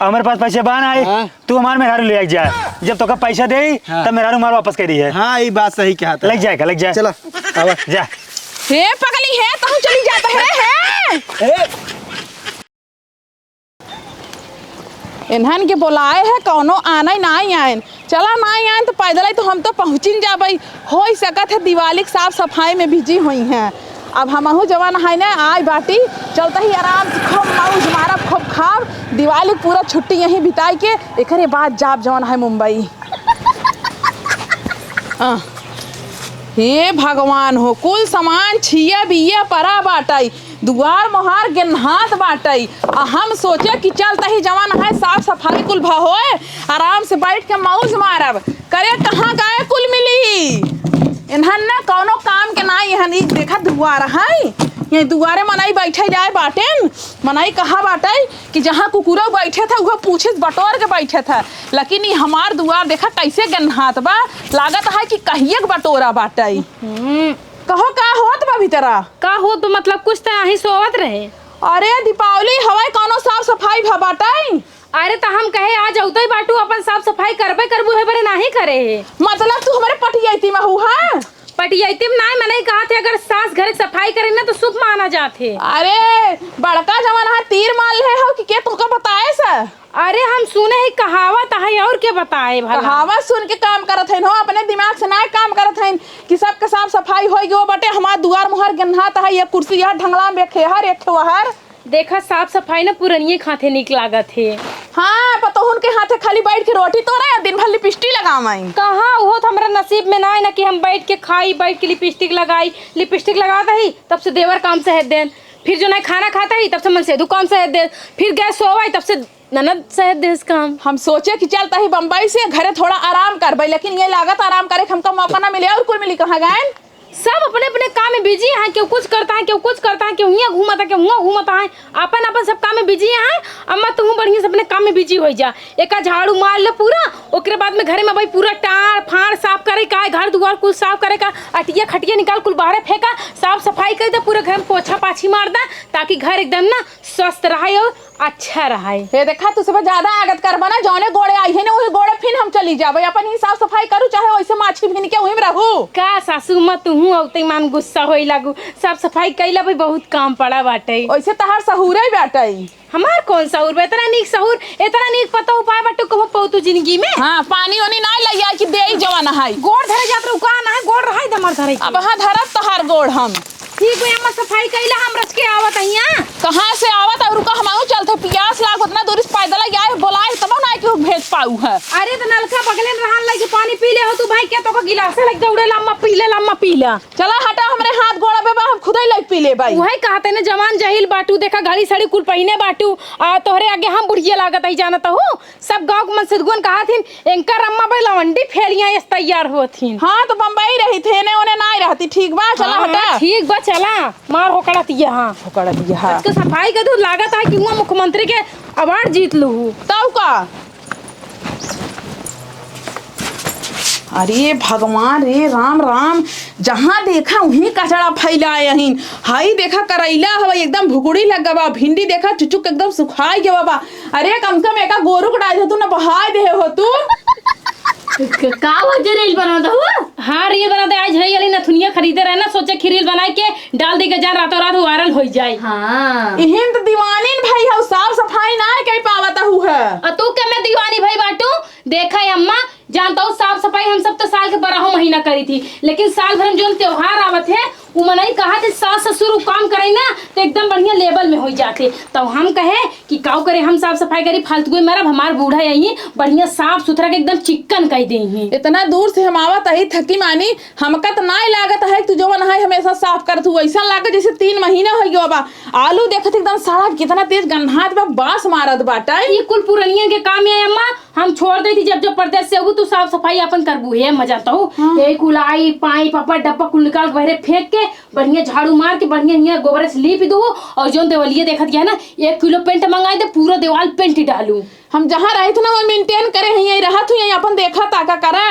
हमारे पास पैसे बना है। तू हमारे मेहरारू ले जा, जब तो पैसा दे तब मेहरारू मार वापस करी है। हाँ ये बात सही कहा था। लग जाएगा लग जाए। चला आवा जा। हे पगली है तो चली जाता है। इन्हन के बुलाए है कौनो आना ही नहीं आयन। चला नहीं आयन तो पैदल ही तो हम तो पहुँचिन जाबई। हो सकत है दिवाली की साफ सफाई में बिजी हुई हैं। अब हमहू जवान है ना आय बाटी चलता ही आराम से खूब मौज मारब खूब खाब। दिवाली पूरा छुट्टी यहीं बिताई के एक बाद जाब जवान है मुंबई। हे भगवान हो कुल सामान छिया बिया परा बाटई दुआर मोहार गेनहात बाटई। हम सोचे कि चलता ही जवान है साफ सफाई कुल होए आराम से बैठ के मौज मारब करे। कहाँ गए कुल मिली इन्हन ने कौनो काम के ना यहाँ देखा दुआर है। ये दुआरे मनाई बैठे जाए बाटेन मनाई कहा बाटे कि जहाँ कुकुरा बैठे था वह पूछे बटोर के बैठे था। लेकिन ये हमार दुआर देखा कैसे गन्हात बा लागत है कि कहिए बटोरा बाटे। कहो का होत बा भीतरा का हो तो मतलब कुछ तो यहीं सोवत रहे। अरे दीपावली हवाई कौनो साफ सफाई भा बाटे। अरे तो हम कहे आ जाऊ तो बाटू अपन साफ सफाई करबे करबू है बरे नहीं करे है। मतलब तू हमारे पटियाती में हूँ है पटियाती में नहीं मैंने कहा थे अगर सास घर सफाई करे ना तो शुभ माना जाते। अरे बड़का जवान है तीर मार ले हो कि तुमको बताए सर। अरे हम सुने ही कहावत है और क्या बताए भला। कहावत सुन के काम करत है अपने दिमाग से ना काम करत है कि सबके साफ सफाई होई गो बटे हमार दुआर मुहर गन्हात है। ये कुर्सी यार ढंगला में खेहर एक ठोहर देखा साफ सफाई ना पुरानिए खाते निक लागत है। हाँ पता उनके हाथे खाली बैठ के रोटी तो ना दिन भर लिपस्टिक लगावाई। कहाँ वो तो हमारा नसीब में ना है ना कि हम बैठ के खाई बैठ के लिपस्टिक लगाई। लिपस्टिक लगाता ही तब से देवर काम से देन फिर जो ना खाना खाता ही तब से मन से दुकान से दे फिर गैस सोवाई तब से ननद सह देश काम। हम सोचे कि चलता ही बम्बई से घरे थोड़ा आराम कर लेकिन ये लागत आराम करे हमको मौका ना मिले। और कुल मिली कहाँ गए सब अपने अपने काम में बिजी हैं। क्यों कुछ करता है क्यों कुछ करता है क्यों यहाँ घूमता क्यों वहाँ घूमता है अपन अपन सब काम में बिजी हैं। अम्मा तुम बढ़िया से अपने काम में बिजी हो जा। एक झाड़ू मार ले पूरा ओकरे बाद में घरे में भाई पूरा टाड़ फाड़ साफ करे का घर दुआर कुल साफ करे का अटिया खटिया निकाल कुल बाहर फेंका साफ सफाई कर दे पूरे घर में पोछा पाछी मार दे ताकि घर एकदम ना स्वस्थ रहे और अच्छा रहा है। ये देखा तू सब ज्यादा आगत कर बना जौने गोड़े आई है ना वही गोड़े फिर हम चली जाबे अपन ही साफ सफाई करू चाहे वैसे माछी भिन के वहीं रहू का सासू मत तू औते मान गुस्सा होई लागू साफ सफाई कैला भाई बहुत काम पड़ा बाटे। वैसे तहार सहूर ही बाटे हमार कौन सहूर बा इतना नीक सहूर इतना नीक पता उपाय बाटे कहो पौतू जिंदगी में। हां पानी ओनी ना लइया कि देई जवाना है गोड़ धरे जात रुका ना है गोड़ रहाई दमर धरे अब हां धरत तहार गोड़ हम ठीक है अम्मा सफाई कैला हम रच के आवत हइया कहां से आवत और रुका हम चलते पियास लाग उतना दूर से पैदल आए बोलाए तब ना कि भेज पाऊ है। अरे तो नलका बगले में रहन लगे पानी पी ले हो तू भाई के तो को गिलास लग दौड़े लम्मा पी ले चला हटा हमरे हाथ गोड़ा पे हम खुद ही लग पी ले भाई वही कहते ने जवान जहिल बाटू देखा घड़ी सड़ी कुल पहिने बाटू आ तोहरे आगे हम बुढ़िया लागत है जानत हो सब गांव के मन सदगुन कहा थीन एंकर अम्मा भाई लवंडी फेलियां इस तैयार होथिन। हां तो बम्बई रही थे ने ओने ना रहती ठीक बा चला हटा ठीक बा चला मार होकड़ा दिया हां होकड़ा दिया हां इसके सफाई का तो लागत है कि हुआ मुख्यमंत्री के अवार्ड जीत लू तब का। अरे भगवान रे राम राम जहाँ देखा वहीं कचरा फैलाए हइन हाई देखा करैला हवा एकदम भुकुड़ी लग गवा भिंडी देखा चुचुक एकदम सुखाई गवा बा। अरे कम से कम एका गोरू कटाई तू ना बहाय दे हो तू का वजह रील बना दो। हाँ रील बना दे आज है वाली नथुनिया खरीदे रहे ना सोचे खीरील बनाए के डाल दे के जान रातों रात वायरल हो जाए। हाँ इहिन तो दीवानीन भाई हो साफ सफाई ना कहीं पावता हुआ है तू क्या मैं दीवानी भाई बाटू देखा है अम्मा जानता हूँ साफ सफाई हम सब तो साल के 12 महीना करी थी लेकिन साल भर में जो त्योहार आवत है वो मनाई कहा थे सास ससुर काम करे ना तो एकदम बढ़िया लेवल में हो जाते तो हम कहे कि काऊ करे हम साफ सफाई करी फालतू में मरब हमार बूढ़ा यही बढ़िया साफ सुथरा के एकदम चिक्कन कह दे इतना दूर से हम आवत है थकी मानी हमका तो ना लागत है तू जो है हमेशा साफ कर तू ऐसा लागत जैसे 3 महीना हो गया बा आलू देखत एकदम सारा कितना तेज गन्हात बा बास मारत बाटा ये कुल पुरानिया के काम है अम्मा हम छोड़ दी थी जब प्रदेश से तू साफ सफाई अपन करबू है मजा तो ये कुलाई पाई पापा डब्बा कुल निकाल बहरे फेंक के बढ़िया झाड़ू मार के बढ़िया गोबर से लीप दो और जो देवलिया देखत गया ना 1 किलो पेंट मंगाए दे पूरा दीवार पेंट डालू। हम जहाँ रहे थे ना वो मेंटेन करे यही रहा तू यही अपन देखा ताका करा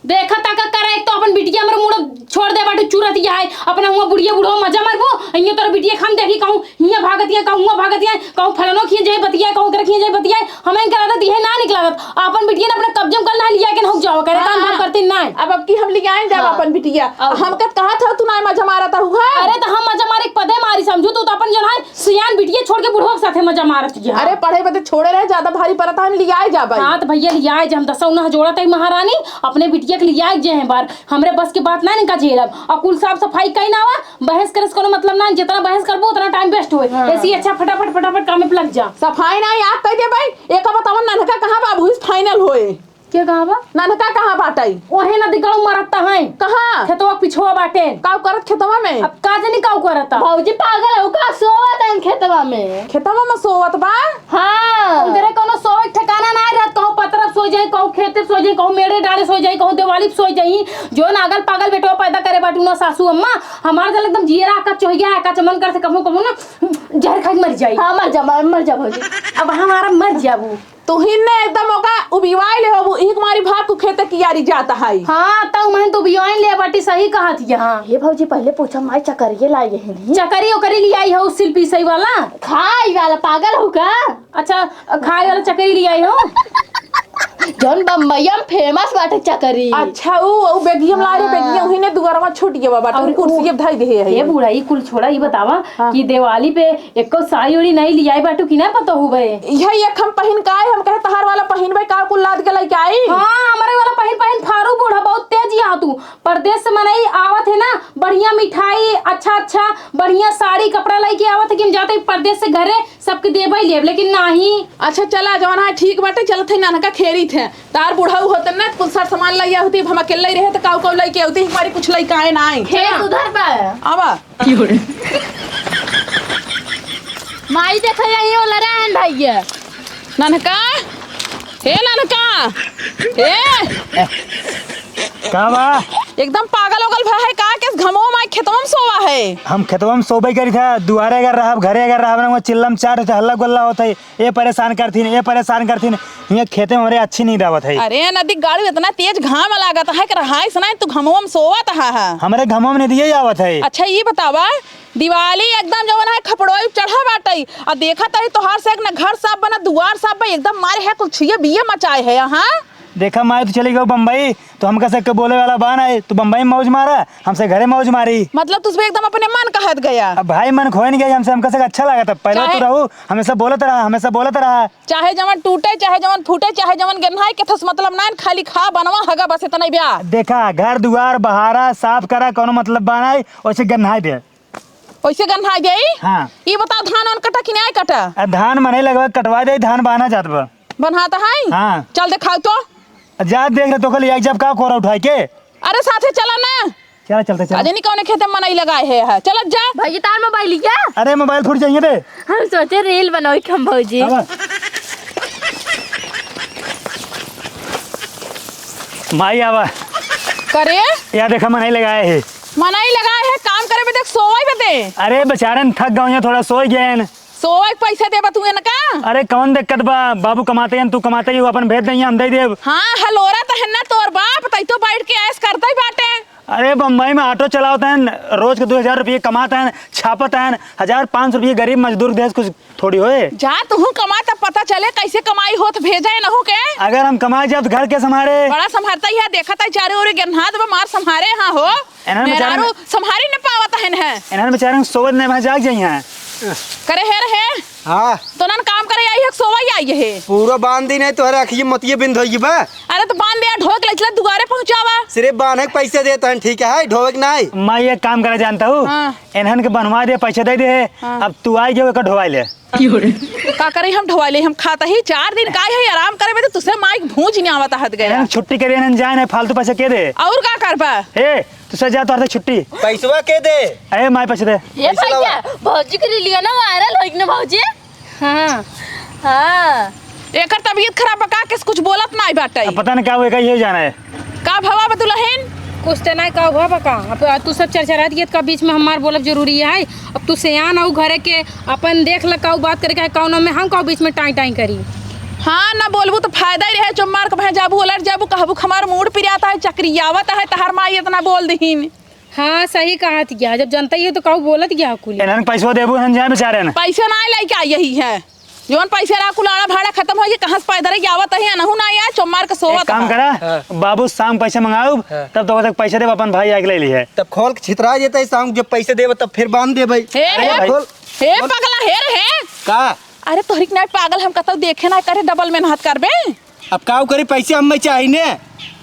देखा ताका करे एक तो अपन बिटिया हमर मुड़ छोड़ दे बाटू चूरत या है अपना हुआ बुढ़िया बुढ़ो मजा मारबो इयो तोर बिटिया खाम देखी कहूं हिया भागतिया कहूं हुआ भागतिया कहूं फलनो खिए जाई बतिया कहूं कर खिए जाई बतिया हमें करा दी है ना निकलावत अपन बिटिया ने अपने कब्जे में करना लिया के हो जाओ करे काम करती ना अब की हम ले आए जब अपन बिटिया हम कत कहा था तू ना मजा मारा था हुआ अरे तो हम मजा मारे पदे मारी समझू तू तो अपन जन है सियान बिटिया छोड़ के बुढ़ो के साथे मजा मारत जा अरे पढ़े बदे छोड़े रहे ज्यादा भारी पड़ता हम ले आए जा भाई हां तो भैया लिया हम दसा उना जोड़ा तई महारानी अपने बिटिया के लिया जे हैं बार हमरे बस के बात ना इनका झेलब और कुल साफ सफाई कहीं ना हुआ बहस करस कोनो मतलब ना जितना बहस करबो उतना टाइम वेस्ट होए ऐसी अच्छा फटाफट काम में लग जा सफाई ना याद कह दे भाई एक बतावन ननका कहां बाबू फाइनल होए के कहां बा ननका कहां बाटाई ओहे ना दिगाऊ मरता है कहां खेतवा पिछवा बाटे काव करत खेतवा में अब का जनी काऊ करता भौजी पागल हो का सोवत है खेतवा में खेतवा में सोवत बा हाँ तेरे कोनो सोए ठिकाना ना रहत कहूं पतरफ सो जाई कहूं खेते सो जाई कहूं मेरे डाले सो जाई कहूं दिवाली सो जाई जो नागल पागल बेटो पैदा करे बाटू ना सासू अम्मा हमार जल एकदम जीरा का चोहिया का चमन कर से कहूं कहूं ना जहर खा मर जाई हाँ मर जा भौजी अब हमारा मर जाबू तू हिन्ने एकदम ओका उबिवाई ले होबू एक मारी भाग को खेते की यारी जाता है हां तो मैं तो बियोइन ले बाटी सही कहा थी हां ये भौजी पहले पूछो माई चकरिए लाई है नहीं चकरी ओकरी ले आई हो शिल्पी सही वाला खाई वाला पागल हो का अच्छा खाए वाला चकरी ले आई हो जौन बम्बईया में फेमस बाटे चकरी अच्छा वो बेगियम ला रे बेगियम हिने दुगरवा छूट गया बाटा और कुर्सी अब धई दे है ये बुढ़ा ही कुल छोड़ा ही बतावा कि दिवाली पे एको साड़ी उड़ी नहीं लियाई बाटू कि ना पता हो बे यही एक हम पहिन का हम कहे तहार वाला पहिनबे का कुल लाद के लेके आई हां हमारे वाला पहिन फारू बूढ़ा बहुत तेज या तू परदेश से मनई आवत है ना बढ़िया मिठाई अच्छा बढ़िया साड़ी कपड़ा लेके आवत है कि हम जाते परदेश से घरे सबके देबई लेब लेकिन नहीं अच्छा चला जवाना है ठीक बाटे चलत है नानका खेरी थे तार बुढ़ाऊ होतन ना कुल सार सामान लइया होती हम अकेले ही रहे त काऊ काऊ लइके होती हमारी कुछ लइका आए ना आई खेत उधर बा आवा माई देखा यही वाला रहन भैया नानका हे नानका हे का बा एकदम पागल होगल भा है का के घमो माई खेतवा में सोवा है हम खेतवा में सोबई करी था दुआरे अगर रहब घरे अगर रहब ना चिल्लम चाट होते हल्ला गुल्ला होता है ये परेशान करथीन ये खेते में हमारे अच्छी नहीं रहत है अरे नदी गाड़ी इतना तेज घाम लागत है कि रहाय सना तू घमवा में सोवत है हमारे घमो में नहीं दिए आवत है अच्छा ये बतावा दिवाली एकदम जवन है खपड़ोई चढ़ा बाटई और देखा तही तोहार से एक ना घर साफ बना दुआर साफ बा एकदम मारे है कुछ ये बिये मचाए है यहाँ देखा माए तो चली गई बम्बई तो हम कैसे के बोले वाला बान है तू बम्बई में मौज मारा हमसे घरे मौज मारी मतलब तुझे एकदम अपने मन कहत गया अब भाई मन खोए नहीं गया हमसे हम कैसे अच्छा लगा था पहले तो रहू हमेशा बोलत रहा चाहे जवन टूटे चाहे जवन फूटे चाहे जवन गन्हाई के थस मतलब ना खाली खा बनवा हगा बस इतना ही ब्याह देखा घर दुआर बहारा साफ करा कोनो मतलब बनाई वैसे गन्हाई दे वैसे गन्हाई दे हाँ ये बताओ धान कटा कि नहीं कटा धान मने लगवा कटवा दे धान बना जात बा बनाता है हाँ चल दिखाओ तो जा देख रहे तो कल एक जब का कोरा उठाए के अरे साथे चला ना चलते अजय नहीं कौन खेते मनाई लगाए है चल जा भैया तार मोबाइल लिया अरे मोबाइल फूट जाएंगे रे हम सोचे रील बनाओ हम भौजी माई आवा करे या देखा मनाई लगाए है मनाई लगाए है काम करे में देख सोवाई बते अरे बेचारे थक गए थोड़ा सोई गए सोवाई पैसा देबा तू ना का अरे कौन दिक्कत बा बाबू कमाते हैं तू कमाते ही अपन भेज देंगे हम दे देब हाँ हलोरा तो है ना तोर बाप तई तो बैठ के ऐस करता ही बाटे अरे बम्बई में ऑटो चलाते हैं रोज के 2000 रुपये कमाते हैं छापते हैं 1500 रुपये गरीब मजदूर देश कुछ थोड़ी होए जा तू कमाता पता चले कैसे कमाई हो तो भेजा है नहु के अगर हम कमाए जाए तो घर के संभारे बड़ा संभारता ही है देखा था चारे ओरे गन्हात बा मार संभारे हाँ हो मेरारू संभारी न पावत है इन्होंने बेचारे सोवत नहीं जाग जाई हैं करे है रहे हाँ तो नन काम करे आई है सोवाई आई है पूरा बांध दी नहीं तो रखिए मतिये बिंद होगी बा अरे तो बांध दे ढोक ले चला दुआरे पहुंचावा सिर्फ बांधे के पैसे देते हैं ठीक है ढोक नहीं मैं एक काम करे जानता हूँ हाँ। इन्हन के बनवा दे पैसे दे दे हाँ। अब तू आई गए ढोवाई ले का करे हम ढोवाई ले हम खाता ही 4 दिन का है आराम करे में तो तुसे माइक भूंज नहीं आवता हद गया इन्हन छुट्टी करे इन्हन जाए ना फालतू पैसे के दे और का करबा ए तुझसे जा तो छुट्टी पैसवा के दे अरे माई पैसे दे ये भैया भौजी के लिए ना वायरल होई ना भौजी हाँ हाँ एकर तबीयत खराब का किस कुछ बोलत नहीं बाटे अब पता नहीं क्या हुआ ये जाना है का भवा बतुलहिन कुछ तो नहीं का हुआ बका अब तू सब चर्चा दिए का बीच में हमार बोलब जरूरी है अब तू सियान हो घरे के अपन देख ल का बात करके कौनो में हम का बीच में टाई टाई करी हाँ ना बोलबू तो फायदा ही रहे चुम्मार के भै जाबू उलट जाबू कहबू हमार मूड पिरियाता है चक्रियावत है तहर माई इतना बोल दहीन। हाँ सही कहा गया, जब जनता ही है तो कहू बोलत गया कुल। इन्हन पैसो देबू हम जाए बेचारे न पैसे ना लेके आई यही है जोन पैसे रा कुलाड़ा भाड़ा खत्म हो गई कहां से पैदा रे आवत है नहु ना आया चुम्मार के एक सोवत काम करा बाबू शाम पैसे मंगाऊ तब तो तक पैसे देब अपन भाई आके ले ली है। तब खोल के छितरा जेता है शाम जब पैसे देब तब फिर बांध दे भाई। हे अरे हे खोल हे पगला हे रे का अरे तोहरी के नहीं पागल हम कतौ देखे ना करे डबल मेहनत करबे अब काऊ करे पैसे हम चाहिए ने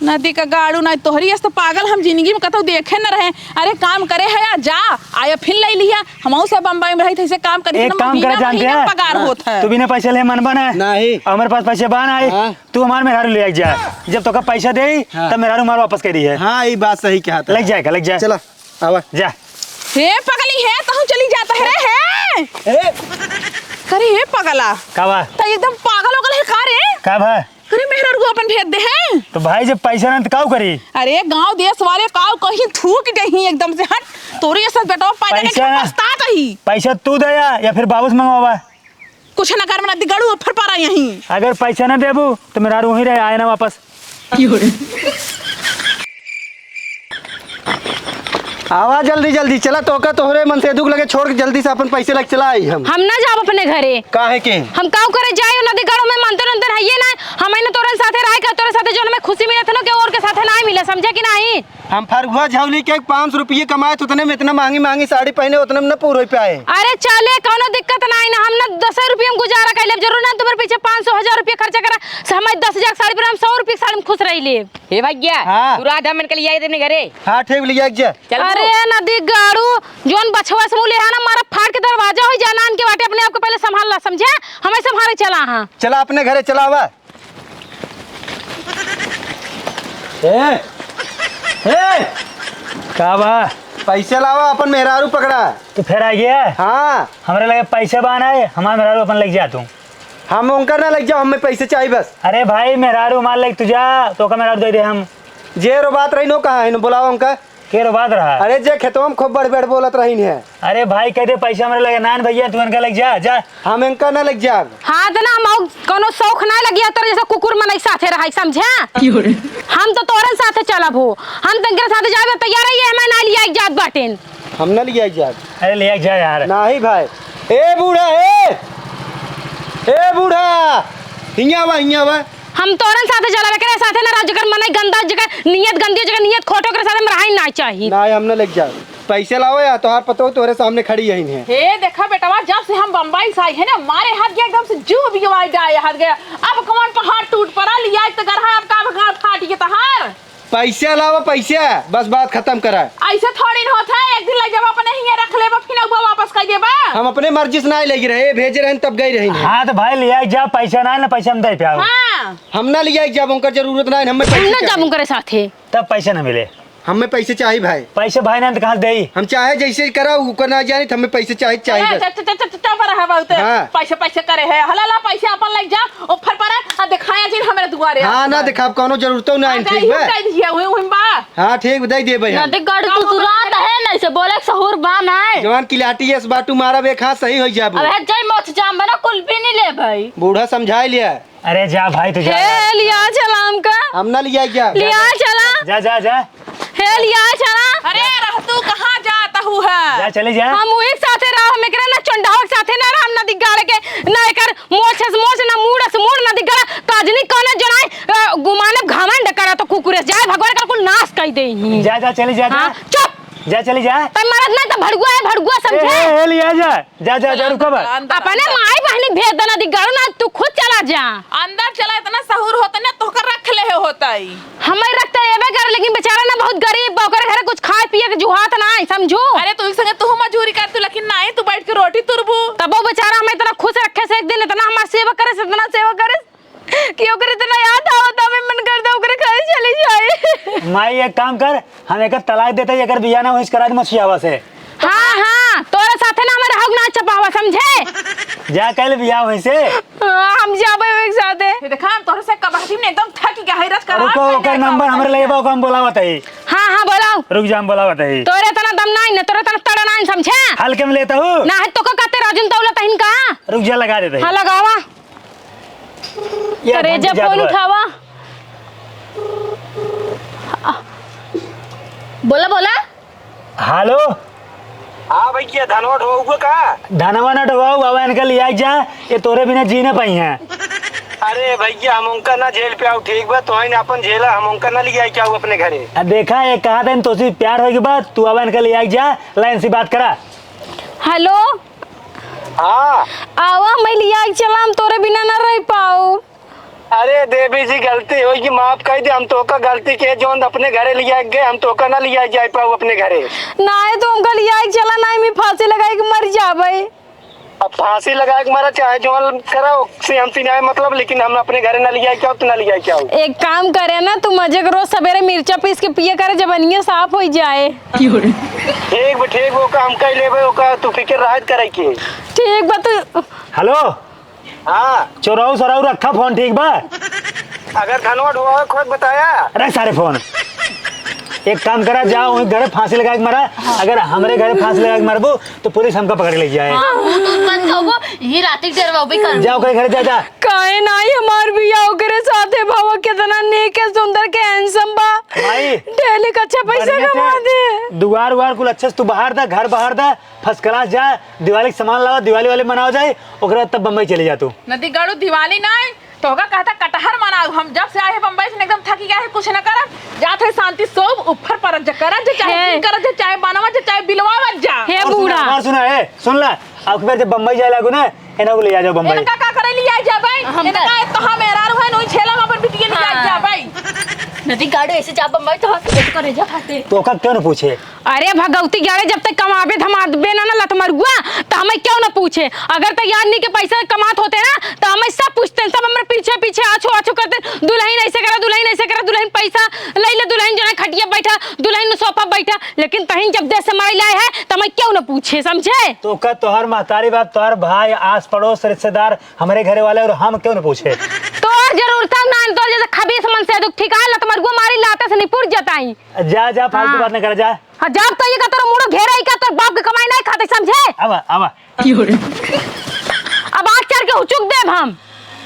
नदी का गाड़ू ना तोहरी ऐसे तो पागल हम जिंदगी में कतौ देखे न रहे। अरे काम करे है या जा आया फिर ले लिया हमहू से बम्बई में रही थे से काम करी एक काम करे जानते हैं पगार होता है तू बिना पैसे ले मन बना नहीं हमारे पास पैसे बन आए हाँ। तू हमारे मेहरारू ले जा जब तो का पैसा दे हाँ। तब मेहरारू मार वापस करी है। हाँ ये बात सही कहा था। लग जाएगा लग जाए चला आवा जा हे पगली है तो चली जाता है रे हे ए करे हे पगला का बा तो एकदम पागल हो गल है का रे का भा करे मेहरारू को अपन भेज दे है तो भाई जब पैसा ना तो काऊ करी अरे गांव देश वाले काव कहीं थूक गई एकदम से हट तोरी ऐसा बेटा पैदा के पैसा- पछता कही पैसा तू दे या फिर बाबू से मंगवावा कुछ न कर मना दिगड़ू फिर पारा यहीं अगर पैसा ना देबू तो मेहरारू वहीं रहे आए ना वापस। आवा जल्दी जल्दी चला तो का तोहरे मन से दुख लगे छोड़ के जल्दी से अपन पैसे लग चला आई हम हम ना जाब अपने घरे काहे के हम काऊ करे जाए नदी गाड़ो में मंतर अंतर है ये ना हमें ना तोरे साथे रह के तोरे साथे जो हमें खुशी मिलत न के और के साथे ना मिले समझे कि नहीं। हम फरगुआ झौली के 500 रुपये कमाए तो उतने में इतना महंगी महंगी साड़ी पहने उतने में न पूरे पे आए। अरे चले कोनो दिक्कत नहीं ना हम ना 10 रुपये में गुजारा कर ले जरूर ना तुम्हारे पीछे 500,000 रुपये खर्चा करा समय 10,000 साड़ी पर हम 100 रुपये साड़ी में खुश रही ले। हे भैया हाँ। तू राधा मन के लिए आई अपने घरे हाँ ठीक लिया जा चल अरे नदी गाड़ू जोन बछवा से मुले है ना मारा फाड़ के दरवाजा हो जाना के बाटे अपने आप को पहले संभाल ला समझे हमें संभाले चला। हां चला अपने घरे चला आवा। का बा पैसे लावा अपन मेहरारू पकड़ा। तो फिर आ गया हाँ हमारे लगे पैसे बन आए हमारे मेहरारू अपन लग जा तू। हम उनका ना लग जाओ हमें पैसे चाहिए बस। अरे भाई मेहरारू मार लग तुझा तो का मेहरारू दे दे हम जे रो बात रही नो कहा है बुलावा उनका केरो बात रहा। अरे जे खेतों में खूब बड़ बड़ बोलत रही है अरे भाई कह दे पैसा हमारे लगे नान भैया तू इनका लग जा जा। हम इनका ना लग जा। हां तो ना हम कोनो शौक ना लगिया तोरे जैसा कुकुर मन साथे रहाई समझे हम तो तोरे साथे चलब हो हम तंके साथे जाबे तैयार है हमें ना लिया जात बाटेन हम ना लिया जा। अरे ले जा यार नहीं भाई ए बूढ़ा ए बूढ़ा हिया वा हम तोरन साथे चलावे करे साथे ना जगर मन गंदा जगह नियत गंदी जगह नियत खोटो करे साथे में रहाई ना चाहिए। नहीं हम ना लग जा। पैसे लाओ या तोहार पतो तोरे सामने खड़ी यही है। हे देखा बेटवा जब से हम बम्बई से आए हैं ना मारे हाथ गया एकदम से जू भी गवाई डाए हाथ गया अब कौन पहाड़ टूट पड़ा लिया तो गरहा अब का भगाड़ फाट गया तहार पैसे लाओ पैसे बस बात खत्म करा। ऐसे थोड़ी न होता है एक दिन लग जब अपने ही रख ले फिर अब वापस कर देबा हम अपने मर्जी से नहीं लगी रहे भेजे रहे तब गई रही हाँ तो भाई ले जा पैसा ना पैसा हम दे पे आओ हां हम ना लिया जब उनका जरूरत नहीं हमें हम पैसे ना चाहिए। जाबू करे साथे तब पैसा ना मिले हमें पैसे चाहिए भाई। पैसे भाई ना तो कहाँ दे हम चाहे जैसे करा ऊपर ना जाने तो हमें पैसे चाहिए बस। हाँ। पैसे पैसे करे है हलाला पैसे अपन लग जा और फिर पर आ दिखाया जी हमारे दुआरे हाँ ना दिखा कोनो जरूरत नहीं ठीक है। हाँ ठीक दे दे भाई नदी गाड़ी तू तुरंत है ना से बोले सहूर बाम है जवान किलाटी है इस बाटू मारा बे खा सही हो जाबू। अब जय मोछ जाम बना कुल भी नहीं ले भाई बूढ़ा समझा लिया अरे जा भाई तू जा हे लिया चला हमका हम ना लिया जा। लिया चला जा जा जा हे लिया चला अरे रह तू कहाँ जाता हूँ है जा चले जा हम एक साथे रह हम एकरा ना चंडाव के साथे ना हम नदी गाड़ के ना एकर मोछ से मोछ ना मूड़ से मूड़ नदी गाड़ काजनी कोने जनाए गुमाने घमंड करा तो कुकुरे जाए भगवान का कुल नाश कर दे। जा जा चले जा हां चुप जा चले जा तै मरद ना तो भड़गुआ है भड़गुआ समझे ए लिया जा जा जा जा रुको बा अपने माई बहनी भेज देना दी गाड़ ना तू खुद चला जा अंदर चला इतना सहूर होता ना तो कर रख ले होता ही हमें रखते एबे कर लेकिन बेचारा ना बहुत गरीब ओकर घर कुछ खाए पिए के जुहात ना समझो। अरे तू संगे तू मजूरी कर तू लेकिन नहीं तू बैठ के रोटी तुरबू तब वो बेचारा हमें इतना खुश रखे से एक दिन इतना हमारी सेवा करे से इतना सेवा करे कि ओकर इतना याद आवता में मन कर दे ओकर घर चली जाए। माई एक काम कर हम एक तलाक देते अगर बिया ना होइस करा दे मछियावा से। हाँ हाँ तोरे साथे ना हमें रहग ना चपावा समझे जा कल बिया होइस से हम जाबे एक साथे ये देखा हम तोरे से कबाती में एकदम थक गया हैरत करा रुको ओकर नंबर हमरे लगे बा हम बोलावत है। हाँ हाँ बोलाओ रुक जा हम बोलावत है। तोरे तना दम नहीं न तोरे तना तड़ा नहीं समझे हल्के में लेता हूँ ना है तो का कहते राजन तौला तहिन का रुक जा लगा देते हाँ लगावा ये करेजा घंटी फोन जादू है। उठावा। बोला बोला। हेलो हाँ भैया धनवा ढोगा का? धनवा न ढवाऊ बाबा इनका लिया जा, ये तोरे बिना जी न पाई हैं। अरे भैया हम उनका ना जेल पे आओ ठीक बा, तो अपन झेला हम उनका ना लिया क्या अपने घरे। देखा ये कहा था तो से प्यार होगी बात, तू अब इनका लिया जा, लाइन से बात करा। हेलो हाँ आवा, मैं लिया चला, हम तोरे बिना ना रह पाओ। अरे देवी जी गलती होगी माफ कर दे, हम तो का गलती के जोन अपने घरे लिया गए, हम तो का ना लिया जाए पाओ अपने घरे। ना है तो हमका लिया चला, ना ही मैं फांसी लगाई के मर जाबे। अब फांसी लगा के मारा चाहे जो कराओ से हम सिनाए मतलब, लेकिन हम अपने घरे ना लिया क्या तो ना लिया क्या। एक काम करे ना, तू मजे करो, सवेरे मिर्चा पीस के पिए करे, जबनिया साफ हो जाए। ठीक वो का हम कह लेबे, वो का तू फिक्र राहत करे के। ठीक बा तू। हेलो हाँ चोराऊ सराऊ रखा फोन ठीक बा? अगर धनवा ढोआ खुद बताया। रख सारे फोन। एक काम करा, जाओ वहीं घरे फांसी लगा के मरा। अगर हमारे घरे फांसी लगा के मरबू तो पुलिस हमका पकड़ ले जाए। तू बंद होगो, ये रात डरवा भी कर। जाओ कहीं घरे जा। काहे नाही हमार बिया ओकरे साथे भावा, कितना नेक है, सुंदर के हैंडसम बा। भाई डेली का अच्छा पैसा कमा दे। दुआर उआर कुल अच्छे से तू बाहर दा, घर बाहर दा, फर्स्ट क्लास जा, दिवाली के सामान लावा, दिवाली वाले मनाओ जाए, ओकरा तब बम्बई चले जा तू। नदी गाड़ू दिवाली ना तो होगा कहता कटहर मनाऊ। हम जब से आए हैं बम्बई से एकदम थकी गए हैं, कुछ न करब जात है शांति सोब ऊपर पर करत जे चाहे करत जे चाहे बनावा जे चाहे बिलवा जा। हे और बूढ़ा और सुना है, सुन ला, अब फिर जब बम्बई जाए लागू ना, इन्हें को ले जा जाओ बम्बई। इनका का करे लिया जा भाई, इनका तो हम एरार है नोई छेला में अपन बिटिया लिया जा भाई। नदी गाड़ो ऐसे चाप बम्बई तो हाथ करे जा फाटे। तो का क्यों न पूछे? अरे भगवती ग्यारह जब तक कमाबे धमाबे ना लत मरुआ, तो हमें क्यों ना पूछे? अगर तो यार नहीं के पैसा कमात होते ना, तो हमें सब पूछते हैं, सब हमारे पीछे पीछे आछो आछो करते, दुल्हन ऐसे करा, दुल्हन ऐसे करा, दुल्हन पैसा ले ले, दुल्हन जो है खटिया बैठा, दुल्हन सोफा बैठा। लेकिन तहिन जब देश से मारे लाए है तो हमें क्यों ना पूछे, समझे? तो का तोहर महतारी बात, तोहर भाई, आस पड़ोस रिश्तेदार, हमारे घरे वाले, और हम क्यों न पूछे? तो जरूरत ना तो जैसे खबीस मन से दुख ठीक है, लत मरुआ मारी लाते से निपुर जताई। जा जा फालतू बात न कर जा। हाँ जब तो ये का तोरा मुड़ो घेरा ही का, तोर बाप के कमाई नहीं खाते, समझे? अब अब आज चढ़ के हुचुक देव हम।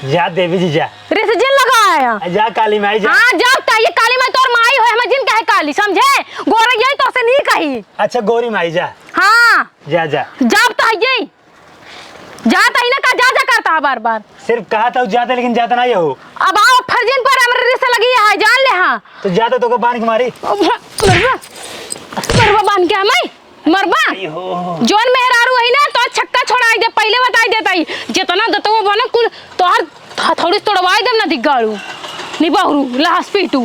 जा देवी जी जा, रिसजिन लगाया। जा काली माई जा। हाँ जब तो ये काली माई तोर माई हो, हमें जिन कहे काली, समझे? गोरा यही तो से नहीं कही। अच्छा गोरी माई जा। हाँ जा जा, जब तो यही जाता ही ना का जा जा करता है बार बार। सिर्फ कहा था जाते, लेकिन जाता नहीं हो। अब आओ फर्जिन पर हमारे रिश्ते लगी है, जान ले। हाँ तो जाता तो को बांध के मारी। मरबा बांध के हमें मरबा जोन मेहरारू है ना, तो छक्का छोड़ाई दे, पहले बताई देता ही जितना दतवा बना कुल तोहर थोड़ी तोड़वाई देम ना दिगाड़ू नी बहुरू लास पीटू।